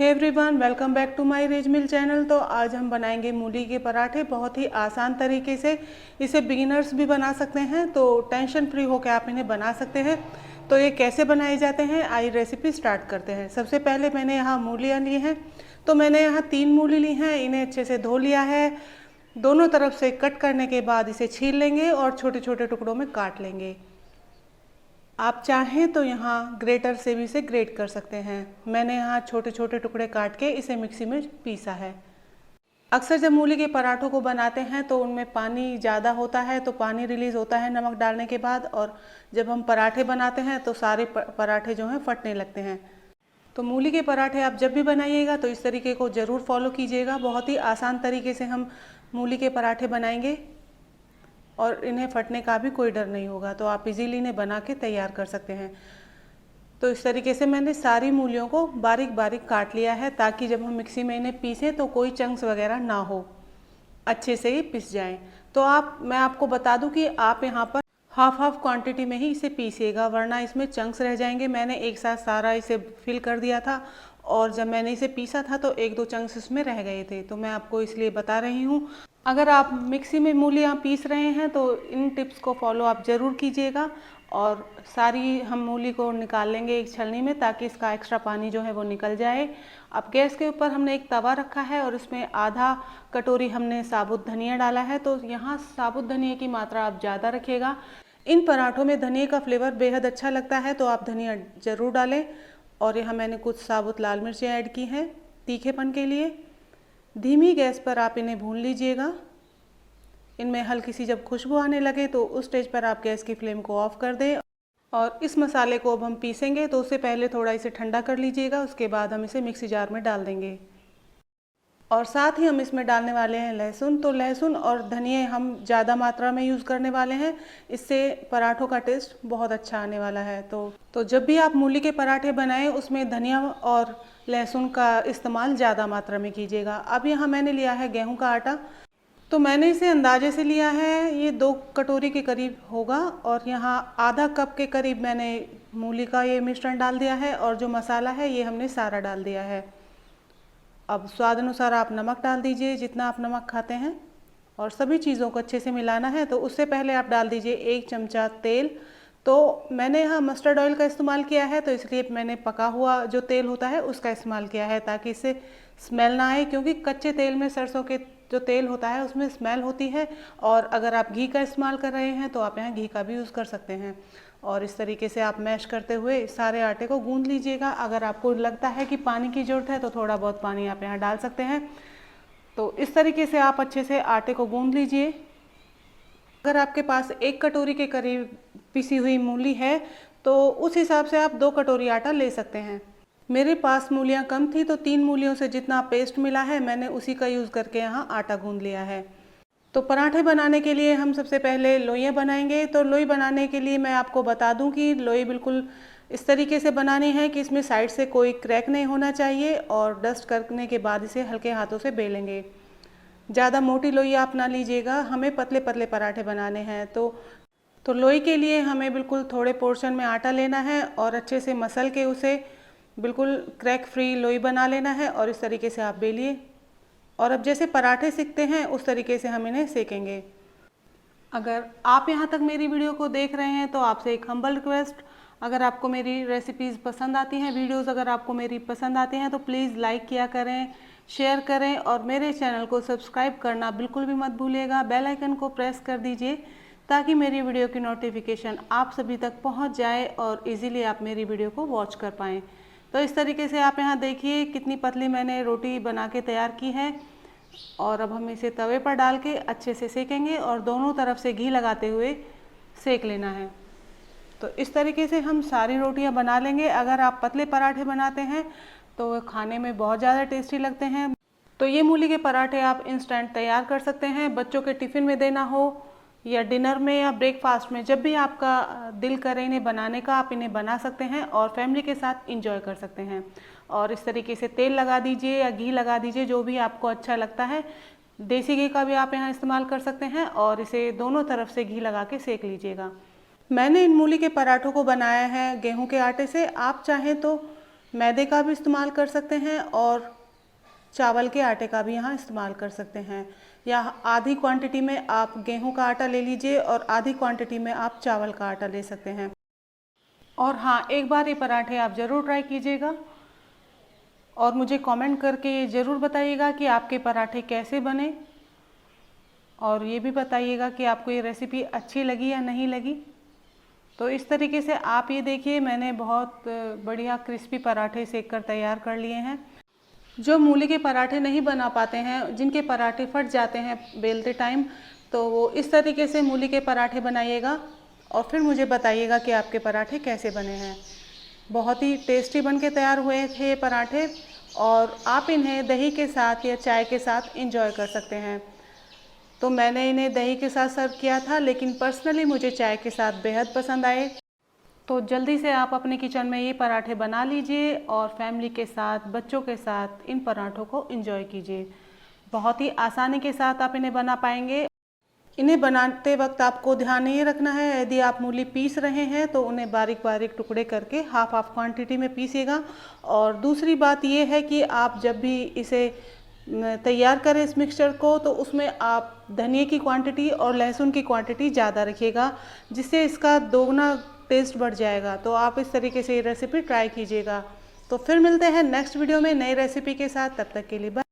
Hey everyone, welcome back to my rage mill channel. तो आज हम बनाएंगे मूली के पराठे बहुत ही आसान तरीके से। इसे बिगिनर्स भी बना सकते हैं, तो टेंशन फ्री होकर आप इन्हें बना सकते हैं। तो ये कैसे बनाए जाते हैं, आइए रेसिपी स्टार्ट करते हैं। सबसे पहले मैंने यहाँ मूलियाँ ली हैं। तो मैंने यहाँ 3 मूली ली हैं, इन्हें अच्छे से धो लिया है। दोनों तरफ से कट करने के बाद इसे छील लेंगे और छोटे छोटे टुकड़ों में काट लेंगे। आप चाहें तो यहाँ ग्रेटर से भी इसे ग्रेट कर सकते हैं। मैंने यहाँ छोटे छोटे टुकड़े काट के इसे मिक्सी में पीसा है। अक्सर जब मूली के पराठों को बनाते हैं तो उनमें पानी ज़्यादा होता है, तो पानी रिलीज़ होता है नमक डालने के बाद, और जब हम पराठे बनाते हैं तो सारे पराठे जो हैं फटने लगते हैं। तो मूली के पराठे आप जब भी बनाइएगा तो इस तरीके को ज़रूर फॉलो कीजिएगा। बहुत ही आसान तरीके से हम मूली के पराठे बनाएंगे और इन्हें फटने का भी कोई डर नहीं होगा। तो आप इजीली इन्हें बना के तैयार कर सकते हैं। तो इस तरीके से मैंने सारी मूलियों को बारीक बारीक काट लिया है, ताकि जब हम मिक्सी में इन्हें पीसें तो कोई चंक्स वगैरह ना हो, अच्छे से ही पिस जाएं। तो मैं आपको बता दूं कि आप यहाँ पर हाफ क्वांटिटी में ही इसे पीसिएगा, वरना इसमें चंक्स रह जाएंगे। मैंने एक साथ सारा इसे फिल कर दिया था, और जब मैंने इसे पीसा था तो 1-2 चंक्स इसमें रह गए थे। तो मैं आपको इसलिए बता रही हूँ। अगर आप मिक्सी में मूलियाँ पीस रहे हैं तो इन टिप्स को फॉलो आप ज़रूर कीजिएगा। और सारी हम मूली को निकाल लेंगे एक छलनी में, ताकि इसका एक्स्ट्रा पानी जो है वो निकल जाए। अब गैस के ऊपर हमने एक तवा रखा है और उसमें आधा कटोरी हमने साबुत धनिया डाला है। तो यहाँ साबुत धनिया की मात्रा आप ज़्यादा रखिएगा। इन पराठों में धनिया का फ्लेवर बेहद अच्छा लगता है, तो आप धनिया ज़रूर डालें। और यहाँ मैंने कुछ साबुत लाल मिर्चें ऐड की हैं तीखेपन के लिए। धीमी गैस पर आप इन्हें भून लीजिएगा। इनमें हल्की सी जब खुशबू आने लगे तो उस स्टेज पर आप गैस की फ्लेम को ऑफ कर दें। और इस मसाले को अब हम पीसेंगे, तो उससे पहले थोड़ा इसे ठंडा कर लीजिएगा। उसके बाद हम इसे मिक्सी जार में डाल देंगे। और साथ ही हम इसमें डालने वाले हैं लहसुन। तो लहसुन और धनिया हम ज़्यादा मात्रा में यूज़ करने वाले हैं, इससे पराठों का टेस्ट बहुत अच्छा आने वाला है। तो जब भी आप मूली के पराठे बनाएं उसमें धनिया और लहसुन का इस्तेमाल ज़्यादा मात्रा में कीजिएगा। अब यहाँ मैंने लिया है गेहूं का आटा। तो मैंने इसे अंदाजे से लिया है, ये 2 कटोरी के करीब होगा। और यहाँ आधा कप के करीब मैंने मूली का ये मिश्रण डाल दिया है, और जो मसाला है ये हमने सारा डाल दिया है। अब स्वाद अनुसार आप नमक डाल दीजिए, जितना आप नमक खाते हैं। और सभी चीज़ों को अच्छे से मिलाना है। तो उससे पहले आप डाल दीजिए 1 चमचा तेल। तो मैंने यहाँ मस्टर्ड ऑयल का इस्तेमाल किया है, तो इसलिए मैंने पका हुआ जो तेल होता है उसका इस्तेमाल किया है, ताकि इससे स्मेल ना आए। क्योंकि कच्चे तेल में, सरसों के जो तेल होता है उसमें स्मेल होती है। और अगर आप घी का इस्तेमाल कर रहे हैं तो आप यहाँ घी का भी यूज़ कर सकते हैं। और इस तरीके से आप मैश करते हुए सारे आटे को गूंद लीजिएगा। अगर आपको लगता है कि पानी की ज़रूरत है तो थोड़ा बहुत पानी आप यहाँ डाल सकते हैं। तो इस तरीके से आप अच्छे से आटे को गूंद लीजिए। अगर आपके पास 1 कटोरी के करीब पिसी हुई मूली है तो उस हिसाब से आप 2 कटोरी आटा ले सकते हैं। मेरे पास मूलियाँ कम थी, तो 3 मूलियों से जितना पेस्ट मिला है मैंने उसी का यूज़ करके यहाँ आटा गूंद लिया है। तो पराठे बनाने के लिए हम सबसे पहले लोइयाँ बनाएंगे। तो लोई बनाने के लिए मैं आपको बता दूं कि लोई बिल्कुल इस तरीके से बनानी है कि इसमें साइड से कोई क्रैक नहीं होना चाहिए। और डस्ट करने के बाद इसे हल्के हाथों से बेलेंगे। ज़्यादा मोटी लोई आप ना लीजिएगा, हमें पतले पतले पराठे बनाने हैं। तो लोई के लिए हमें बिल्कुल थोड़े पोर्शन में आटा लेना है और अच्छे से मसल के उसे बिल्कुल क्रैक फ्री लोई बना लेना है। और इस तरीके से आप बेलिए। और अब जैसे पराठे सेकते हैं उस तरीके से हम इन्हें सेकेंगे। अगर आप यहाँ तक मेरी वीडियो को देख रहे हैं तो आपसे एक हम्बल रिक्वेस्ट, अगर आपको मेरी रेसिपीज़ पसंद आती हैं, वीडियोस अगर आपको मेरी पसंद आती हैं, तो प्लीज़ लाइक किया करें, शेयर करें, और मेरे चैनल को सब्सक्राइब करना बिल्कुल भी मत भूलिएगा। बेल आइकन को प्रेस कर दीजिए, ताकि मेरी वीडियो की नोटिफिकेशन आप सभी तक पहुँच जाए और ईज़िली आप मेरी वीडियो को वॉच कर पाएँ। तो इस तरीके से आप यहाँ देखिए कितनी पतली मैंने रोटी बना के तैयार की है। और अब हम इसे तवे पर डाल के अच्छे से सेकेंगे, और दोनों तरफ से घी लगाते हुए सेक लेना है। तो इस तरीके से हम सारी रोटियां बना लेंगे। अगर आप पतले पराठे बनाते हैं तो खाने में बहुत ज़्यादा टेस्टी लगते हैं। तो ये मूली के पराठे आप इंस्टेंट तैयार कर सकते हैं, बच्चों के टिफ़िन में देना हो, या डिनर में, या ब्रेकफास्ट में, जब भी आपका दिल करे इन्हें बनाने का, आप इन्हें बना सकते हैं और फैमिली के साथ इंजॉय कर सकते हैं। और इस तरीके से तेल लगा दीजिए या घी लगा दीजिए, जो भी आपको अच्छा लगता है। देसी घी का भी आप यहाँ इस्तेमाल कर सकते हैं, और इसे दोनों तरफ से घी लगा के सेक लीजिएगा। मैंने इन मूली के पराठों को बनाया है गेहूं के आटे से। आप चाहें तो मैदे का भी इस्तेमाल कर सकते हैं और चावल के आटे का भी यहाँ इस्तेमाल कर सकते हैं, या आधी क्वांटिटी में आप गेहूं का आटा ले लीजिए और आधी क्वांटिटी में आप चावल का आटा ले सकते हैं। और हाँ, एक बार ये पराठे आप ज़रूर ट्राई कीजिएगा और मुझे कमेंट करके ये ज़रूर बताइएगा कि आपके पराठे कैसे बने, और ये भी बताइएगा कि आपको ये रेसिपी अच्छी लगी या नहीं लगी। तो इस तरीके से आप ये देखिए, मैंने बहुत बढ़िया क्रिस्पी पराठे सेक कर तैयार कर लिए हैं। जो मूली के पराठे नहीं बना पाते हैं, जिनके पराठे फट जाते हैं बेलते टाइम, तो वो इस तरीके से मूली के पराठे बनाइएगा और फिर मुझे बताइएगा कि आपके पराठे कैसे बने हैं। बहुत ही टेस्टी बन के तैयार हुए थे ये पराठे, और आप इन्हें दही के साथ या चाय के साथ इंजॉय कर सकते हैं। तो मैंने इन्हें दही के साथ सर्व किया था, लेकिन पर्सनली मुझे चाय के साथ बेहद पसंद आए। तो जल्दी से आप अपने किचन में ये पराठे बना लीजिए और फैमिली के साथ, बच्चों के साथ इन पराठों को एंजॉय कीजिए। बहुत ही आसानी के साथ आप इन्हें बना पाएंगे। इन्हें बनाते वक्त आपको ध्यान ये रखना है, यदि आप मूली पीस रहे हैं तो उन्हें बारीक बारीक टुकड़े करके हाफ क्वांटिटी में पीसिएगा। और दूसरी बात ये है कि आप जब भी इसे तैयार करें इस मिक्सचर को, तो उसमें आप धनिया की क्वांटिटी और लहसुन की क्वांटिटी ज़्यादा रखिएगा, जिससे इसका दोगुना टेस्ट बढ़ जाएगा। तो आप इस तरीके से ये रेसिपी ट्राई कीजिएगा। तो फिर मिलते हैं नेक्स्ट वीडियो में नई रेसिपी के साथ, तब तक के लिए बाय।